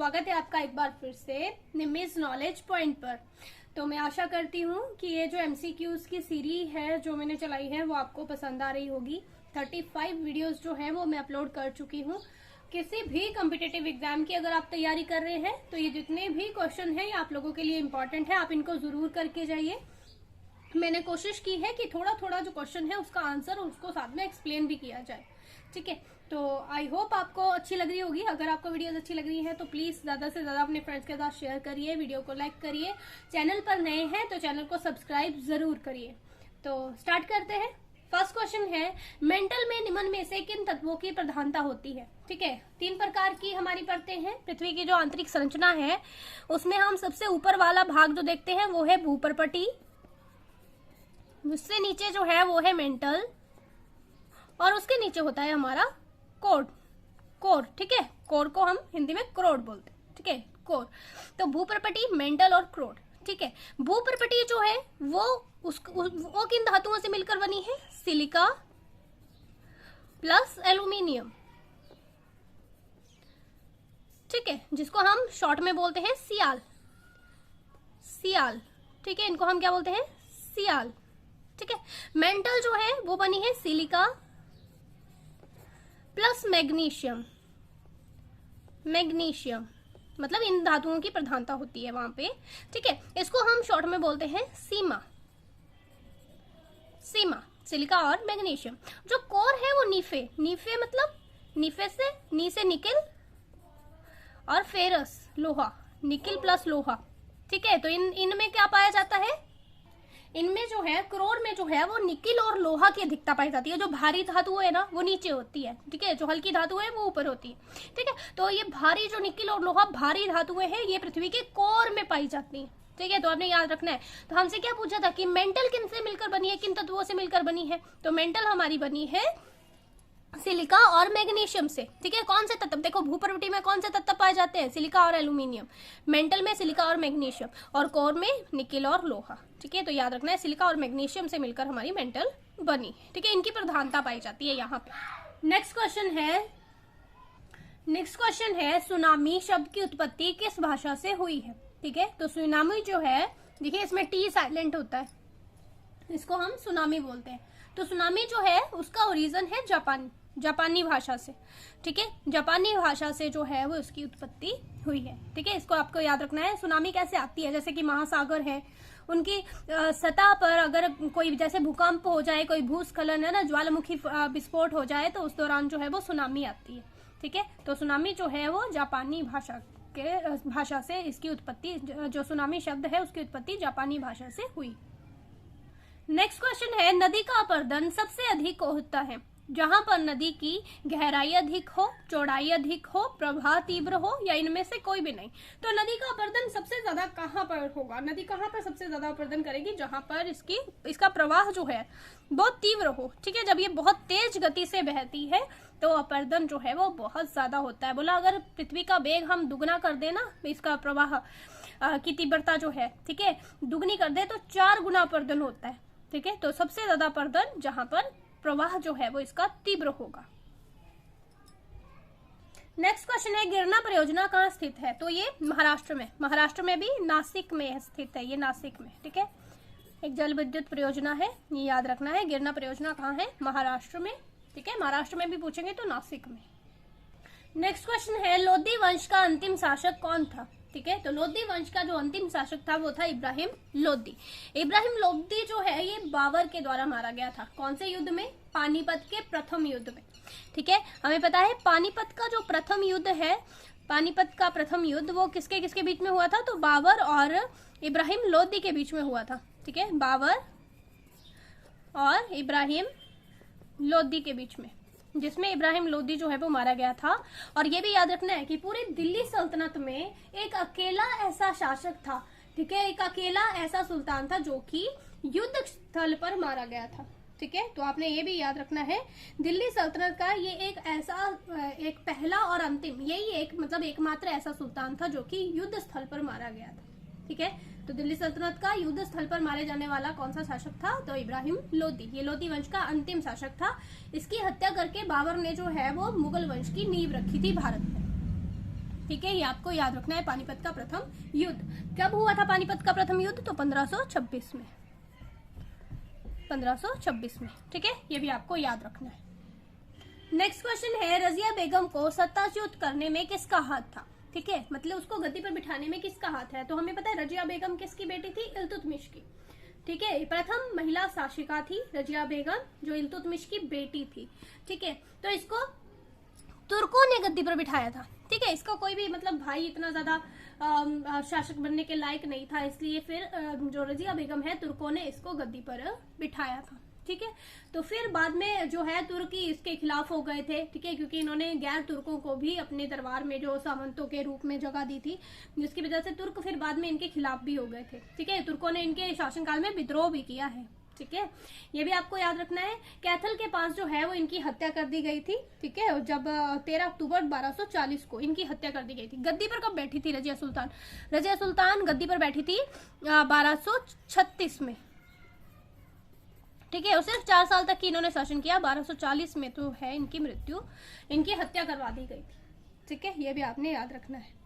स्वागत है आपका एक बार फिर से निमिज नॉलेज पॉइंट पर। तो मैं आशा करती हूँ कि ये जो एमसीक्यूज की सीरीज है जो मैंने चलाई है वो आपको पसंद आ रही होगी। 35 वीडियोस जो है वो मैं अपलोड कर चुकी हूँ। किसी भी कॉम्पिटिटिव एग्जाम की अगर आप तैयारी कर रहे हैं तो ये जितने भी क्वेश्चन हैं ये आप लोगों के लिए इम्पोर्टेंट है, आप इनको जरूर करके जाइए। मैंने कोशिश की है कि थोड़ा थोड़ा जो क्वेश्चन है उसका आंसर उसको साथ में एक्सप्लेन भी किया जाए। ठीक है, तो आई होप आपको अच्छी लग रही होगी। अगर आपको वीडियोस अच्छी लग रही है तो प्लीज ज्यादा से ज्यादा अपने फ्रेंड्स के साथ शेयर करिए, वीडियो को लाइक करिए। चैनल पर नए हैं तो चैनल को सब्सक्राइब जरूर करिए। तो स्टार्ट करते हैं। फर्स्ट क्वेश्चन है, मेंटल में निम्न में से किन तत्वों की प्रधानता होती है। ठीक है, 3 प्रकार की हमारी परतें हैं। पृथ्वी की जो आंतरिक संरचना है उसमें हम सबसे ऊपर वाला भाग जो देखते हैं वो है भूपर्पटी, उससे नीचे जो है वो है मेंटल, और उसके नीचे होता है हमारा कोर। ठीक है, कोर को हम हिंदी में क्रोड बोलते हैं। ठीक है, कोर। तो भूपर्पटी, मेंटल और क्रोड। ठीक है, भूपर्पटी जो है वो किन धातुओं से मिलकर बनी है? Silica plus aluminium. ठीक है, जिसको हम शॉर्ट में बोलते हैं सियाल। ठीक है, इनको हम क्या बोलते हैं? सियाल। ठीक है, मेंटल जो है वो बनी है सिलिका प्लस मैग्नीशियम मतलब इन धातुओं की प्रधानता होती है वहां पे। ठीक है, इसको हम शॉर्ट में बोलते हैं सीमा। सिलिका और मैग्नीशियम। जो कोर है वो नीफे मतलब नीफे से नी से निकिल और फेरस लोहा, निकिल प्लस लोहा। ठीक है, तो इनमें क्या पाया जाता है? इनमें जो है क्रोड में जो है वो निकिल और लोहा की अधिकता पाई जाती है। जो भारी धातु है ना वो नीचे होती है। ठीक है, जो हल्की धातु है वो ऊपर होती है। ठीक है, तो ये भारी जो निकिल और लोहा भारी धातुएं हैं ये पृथ्वी के कोर में पाई जाती है। ठीक है, तो आपने याद रखना है। तो हमसे क्या पूछा था कि मेंटल किन से मिलकर बनी है, किन तत्वों से मिलकर बनी है? तो मेंटल हमारी बनी है सिलिका और मैग्नीशियम से। ठीक है, कौन से तत्व? देखो भूपर्पटी में कौन से तत्व पाए जाते हैं? सिलिका और एल्यूमिनियम। मेंटल में सिलिका और मैग्नीशियम, और कोर में निकिल और लोहा। ठीक है, तो याद रखना है सिलिका और मैग्नीशियम से मिलकर हमारी मेंटल बनी। ठीक है, इनकी प्रधानता पाई जाती है यहाँ पे। नेक्स्ट क्वेश्चन है सुनामी शब्द की उत्पत्ति किस भाषा से हुई है? ठीक है, तो सुनामी जो है, देखिए इसमें टी साइलेंट होता है, इसको हम सुनामी बोलते हैं। तो सुनामी जो है उसका ओरिजिन है जापानी भाषा से। ठीक है, जापानी भाषा से जो है वो उसकी उत्पत्ति हुई है। ठीक है, इसको आपको याद रखना है। सुनामी कैसे आती है? जैसे कि महासागर है, उनकी सतह पर अगर कोई जैसे भूकंप हो जाए, कोई भूस्खलन है ना, ज्वालामुखी विस्फोट हो जाए तो उस दौरान जो है वो सुनामी आती है। ठीक है, तो सुनामी जो है वो जापानी भाषा से इसकी उत्पत्ति, जो सुनामी शब्द है उसकी उत्पत्ति जापानी भाषा से हुई। नेक्स्ट क्वेश्चन है, नदी का अपरदन सबसे अधिक होता है जहां पर नदी की गहराई अधिक हो, चौड़ाई अधिक हो, प्रवाह तीव्र हो, या इनमें से कोई भी नहीं। तो नदी का अपरदन सबसे ज्यादा कहां पर होगा? नदी कहां पर सबसे ज्यादा अपरदन करेगी? जहां पर इसका प्रवाह जो है बहुत तीव्र हो। ठीक है, जब ये बहुत तेज गति से बहती है तो अपरदन जो है वो बहुत ज्यादा होता है। बोला अगर पृथ्वी का वेग हम दुगना कर देना, इसका प्रवाह की तीव्रता जो है, ठीक है, दुगनी कर दे तो 4 गुना अपरदन होता है। ठीक है, तो सबसे ज्यादा अपरदन जहां पर प्रवाह जो है वो इसका तीव्र होगा। नेक्स्ट क्वेश्चन है, गिरना परियोजना कहाँ स्थित है? तो ये महाराष्ट्र में भी नासिक में स्थित है, ये नासिक में। ठीक है, एक जल विद्युत परियोजना है, ये याद रखना है। गिरना परियोजना कहाँ है? महाराष्ट्र में। ठीक है, महाराष्ट्र में भी पूछेंगे तो नासिक में। नेक्स्ट क्वेश्चन है, लोदी वंश का अंतिम शासक कौन था? ठीक है, तो लोदी वंश का जो अंतिम शासक था वो था इब्राहिम लोदी जो है ये बाबर के द्वारा मारा गया था। कौन से युद्ध में? पानीपत के प्रथम युद्ध में। ठीक है, हमें पता है पानीपत का जो प्रथम युद्ध है, पानीपत का प्रथम युद्ध वो किसके बीच में हुआ था? तो बाबर और इब्राहिम लोदी के बीच में हुआ था। ठीक है, बाबर और इब्राहिम लोदी के बीच में, जिसमें इब्राहिम लोदी जो है वो मारा गया था। और ये भी याद रखना है कि पूरी दिल्ली सल्तनत में एक अकेला ऐसा शासक था। ठीक है, एक अकेला ऐसा सुल्तान था जो कि युद्ध स्थल पर मारा गया था। ठीक है, तो आपने ये भी याद रखना है, दिल्ली सल्तनत का ये एक पहला और अंतिम, यही एकमात्र ऐसा सुल्तान था जो कि युद्ध स्थल पर मारा गया था। ठीक है, तो दिल्ली सल्तनत का युद्ध स्थल पर मारे जाने वाला कौन सा शासक था? तो इब्राहिम लोदी। ये लोदी वंश का अंतिम शासक था। इसकी हत्या करके बाबर ने जो है वो मुगल वंश की नींव रखी थी भारत में। ठीक है, ये आपको याद रखना है। पानीपत का प्रथम युद्ध कब हुआ था? पानीपत का प्रथम युद्ध तो 1526 में, 1526 में, ठीक है, ये भी आपको याद रखना है। नेक्स्ट क्वेश्चन है, रजिया बेगम को सत्ताच्युत करने में किसका हाथ था? ठीक है, मतलब उसको गद्दी पर बिठाने में किसका हाथ है? तो हमें पता है रजिया बेगम किसकी बेटी थी? इल्तुतमिश की। ठीक है, प्रथम महिला शासिका थी रजिया बेगम, जो इल्तुतमिश की बेटी थी। ठीक है, तो इसको तुर्कों ने गद्दी पर बिठाया था। ठीक है, इसका कोई भी मतलब भाई इतना ज्यादा शासक बनने के लायक नहीं था, इसलिए फिर जो रजिया बेगम है तुर्कों ने इसको गद्दी पर बिठाया था। ठीक है, तो फिर बाद में जो है तुर्की इसके खिलाफ हो गए थे। ठीक है, क्योंकि इन्होंने गैर तुर्कों को भी अपने दरबार में जो सामंतों के रूप में जगह दी थी, जिसकी वजह से तुर्क फिर बाद में इनके खिलाफ भी हो गए थे। ठीक है, तुर्कों ने इनके शासनकाल में विद्रोह भी किया है। ठीक है, ये भी आपको याद रखना है। कैथल के पास जो है वो इनकी हत्या कर दी गई थी। ठीक है, जब 13 अक्टूबर 1240 को इनकी हत्या कर दी गई थी। गद्दी पर कब बैठी थी रजिया सुल्तान? रजिया सुल्तान गद्दी पर बैठी थी 1236 में। ठीक है, और सिर्फ 4 साल तक की इन्होंने शासन किया। 1240 में तो है इनकी मृत्यु, इनकी हत्या करवा दी गई थी। ठीक है, ये भी आपने याद रखना है।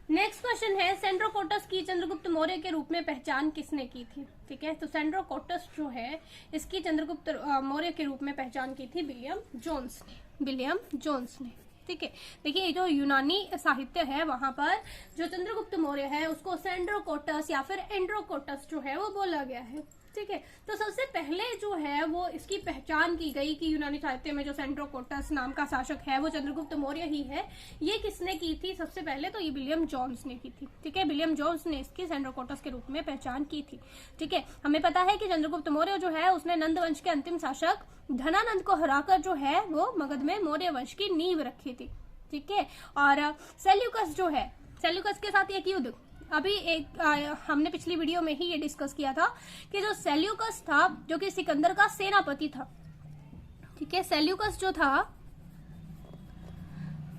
नेक्स्ट क्वेश्चन है, सेंड्रोकोटस की चंद्रगुप्त मौर्य के रूप में पहचान किसने की थी? ठीक है, तो सेंड्रोकोटस जो है इसकी चंद्रगुप्त मौर्य के रूप में पहचान की थी विलियम जोन्स ने, विलियम जोन्स ने। ठीक है, देखिए जो यूनानी साहित्य है वहां पर जो चंद्रगुप्त मौर्य है उसको सेंड्रोकोटस या फिर एंड्रोकोटस जो है वो बोला गया है। ठीक है, तो सबसे पहले जो है वो इसकी पहचान की गई कि यूनानी साहित्य में जो सेंड्रोकोटस नाम का शासक है वो चंद्रगुप्त मौर्य ही है। ये किसने की थी सबसे पहले? तो ये विलियम जोन्स ने की थी। ठीक है, विलियम जोन्स ने इसकी सेंड्रोकोटस के रूप में पहचान की थी। ठीक है, हमें पता है कि चंद्रगुप्त मौर्य जो है उसने नंद वंश के अंतिम शासक धनानंद को हराकर जो है वो मगध में मौर्य वंश की नींव रखी थी। ठीक है, और सेल्यूकस जो है, सेल्यूकस के साथ एक युद्ध अभी हमने पिछली वीडियो में ही ये डिस्कस किया था कि जो सेल्यूकस था जो कि सिकंदर का सेनापति था। ठीक है, सेल्यूकस जो था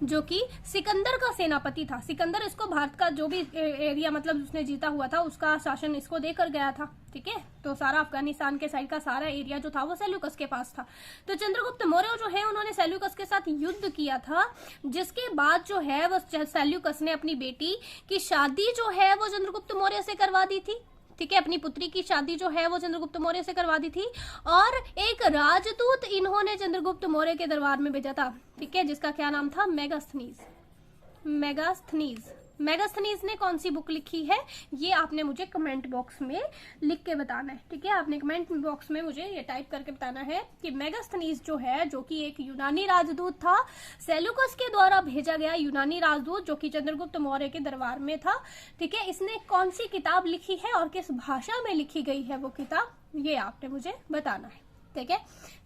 जो कि सिकंदर का सेनापति था। सिकंदर इसको भारत का जो भी एरिया मतलब उसने जीता हुआ था उसका शासन इसको देकर गया था। ठीक है, तो सारा अफगानिस्तान के साइड का सारा एरिया जो था वो सेल्यूकस के पास था। तो चंद्रगुप्त मौर्य जो है उन्होंने सेल्यूकस के साथ युद्ध किया था, जिसके बाद जो है वो सेल्यूकस ने अपनी बेटी की शादी जो है वो चंद्रगुप्त मौर्य से करवा दी थी। ठीक है, अपनी पुत्री की शादी जो है वो चंद्रगुप्त मौर्य से करवा दी थी, और एक राजदूत इन्होंने चंद्रगुप्त मौर्य के दरबार में भेजा था। ठीक है, जिसका क्या नाम था? मेगास्थनीज। मेगास्थनीज मेगास्थनीज ने कौन सी बुक लिखी है ये आपने मुझे कमेंट बॉक्स में लिख के बताना है। ठीक है, आपने कमेंट बॉक्स में मुझे ये टाइप करके बताना है कि मेगास्थनीज जो है जो कि एक यूनानी राजदूत था, सेल्यूकस के द्वारा भेजा गया यूनानी राजदूत जो कि चंद्रगुप्त मौर्य के दरबार में था। ठीक है, इसने कौन सी किताब लिखी है और किस भाषा में लिखी गई है वो किताब, ये आपने मुझे बताना है। ठीक है,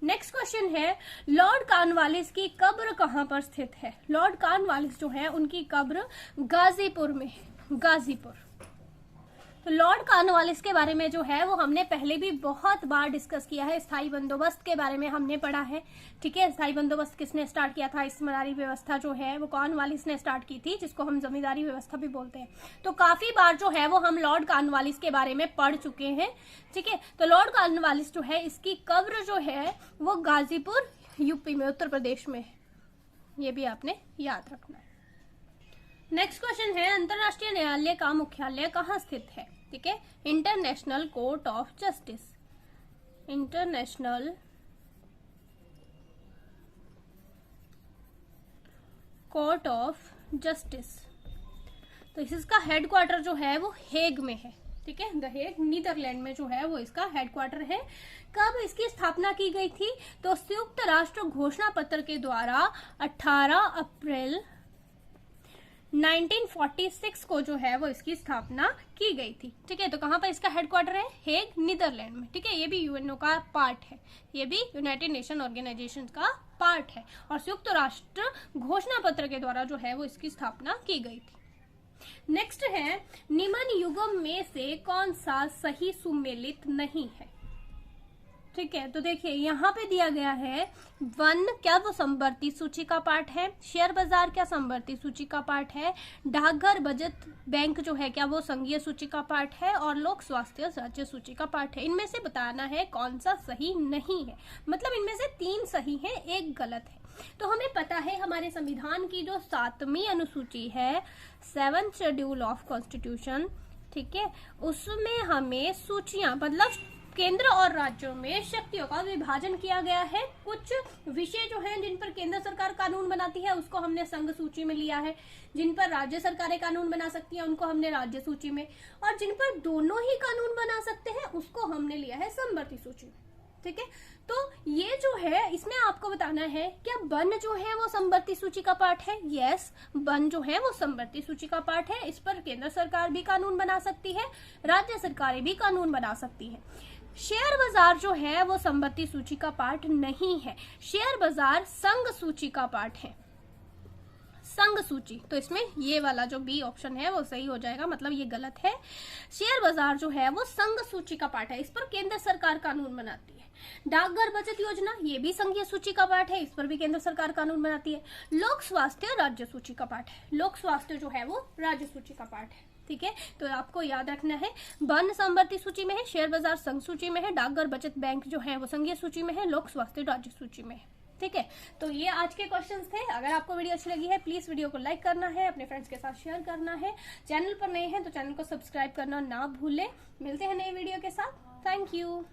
नेक्स्ट क्वेश्चन है, लॉर्ड कॉर्नवालिस की कब्र कहां पर स्थित है? लॉर्ड कॉर्नवालिस जो है उनकी कब्र गाजीपुर में है, गाजीपुर। तो लॉर्ड कॉर्नवालिस के बारे में जो है वो हमने पहले भी बहुत बार डिस्कस किया है। स्थायी बंदोबस्त के बारे में हमने पढ़ा है। ठीक है, स्थायी बंदोबस्त किसने स्टार्ट किया था? इस्तिमारी व्यवस्था जो है वो कॉर्नवालिस ने स्टार्ट की थी, जिसको हम जमींदारी व्यवस्था भी बोलते हैं। तो काफी बार जो है वो हम लॉर्ड कॉर्नवालिस के बारे में पढ़ चुके हैं। ठीक है, तो लॉर्ड कॉर्नवालिस जो है इसकी कब्र जो है वो गाजीपुर यूपी में, उत्तर प्रदेश में है। ये भी आपने याद रखना है। नेक्स्ट क्वेश्चन है, अंतरराष्ट्रीय न्यायालय का मुख्यालय कहाँ स्थित है? ठीक है, international court of justice, international court of justice. तो इसका हेडक्वार्टर जो है वो हेग में है। ठीक है, द हेग नीदरलैंड में जो है वो इसका हेडक्वार्टर है। कब इसकी स्थापना की गई थी? तो संयुक्त राष्ट्र घोषणा पत्र के द्वारा 18 अप्रैल 1946 को जो है वो इसकी स्थापना की गई थी। ठीक है, तो कहां पर इसका हेडक्वार्टर है? हेग नीदरलैंड में। ठीक है, ये भी यूएनओ का पार्ट है, ये भी यूनाइटेड नेशन ऑर्गेनाइजेशन का पार्ट है, और संयुक्त राष्ट्र घोषणा पत्र के द्वारा जो है वो इसकी स्थापना की गई थी। नेक्स्ट है, निम्न युगम में से कौन सा सही सुमेलित नहीं है? ठीक है, तो देखिए यहाँ पे दिया गया है वन, क्या वो संवर्ती सूची का पार्ट है? शेयर बाजार क्या संवर्ती सूची का पार्ट है? डाकघर बचत बैंक जो है क्या वो संघीय सूची का पार्ट है? और लोक स्वास्थ्य राज्य सूची का पार्ट है। इनमें से बताना है कौन सा सही नहीं है। मतलब इनमें से 3 सही है, 1 गलत है। तो हमें पता है हमारे संविधान की जो 7वीं अनुसूची है, 7th शेड्यूल ऑफ कॉन्स्टिट्यूशन, ठीक है, उसमें हमें सूचियां मतलब केंद्र और राज्यों में शक्तियों का विभाजन किया गया है। कुछ विषय जो हैं जिन पर केंद्र सरकार कानून बनाती है उसको हमने संघ सूची में लिया है, जिन पर राज्य सरकारें कानून बना सकती हैं उनको हमने राज्य सूची में, और जिन पर दोनों ही कानून बना सकते हैं उसको हमने लिया है समवर्ती सूची में, ठीक है। तो ये जो है इसमें आपको बताना है क्या वन जो है वो समवर्ती सूची का पार्ट है? यस, वन जो है वो समवर्ती सूची का पार्ट है। इस पर केंद्र सरकार भी कानून बना सकती है, राज्य सरकारें भी कानून बना सकती है। शेयर बाजार जो है वो समवर्ती सूची का पार्ट नहीं है, शेयर बाजार संघ सूची का पार्ट है, संघ सूची। तो इसमें ये वाला जो बी ऑप्शन है वो सही हो जाएगा, मतलब ये गलत है। शेयर बाजार जो है वो संघ सूची का पार्ट है, इस पर केंद्र सरकार कानून बनाती है। डाकघर बचत योजना ये भी संघीय सूची का पार्ट है, इस पर भी केंद्र सरकार कानून बनाती है। लोक स्वास्थ्य राज्य सूची का पार्ट है, लोक स्वास्थ्य जो है वो राज्य सूची का पार्ट है, ठीक है। तो आपको याद रखना है वन समवर्ती सूची में है, शेयर बाजार संघ सूची में है, डाकघर बचत बैंक जो है वो संघीय सूची में है, लोक स्वास्थ्य राज्य सूची में है, ठीक है। तो ये आज के क्वेश्चंस थे। अगर आपको वीडियो अच्छी लगी है प्लीज वीडियो को लाइक करना है, अपने फ्रेंड्स के साथ शेयर करना है, चैनल पर नए हैं तो चैनल को सब्सक्राइब करना ना भूलें। मिलते हैं नए वीडियो के साथ, थैंक यू।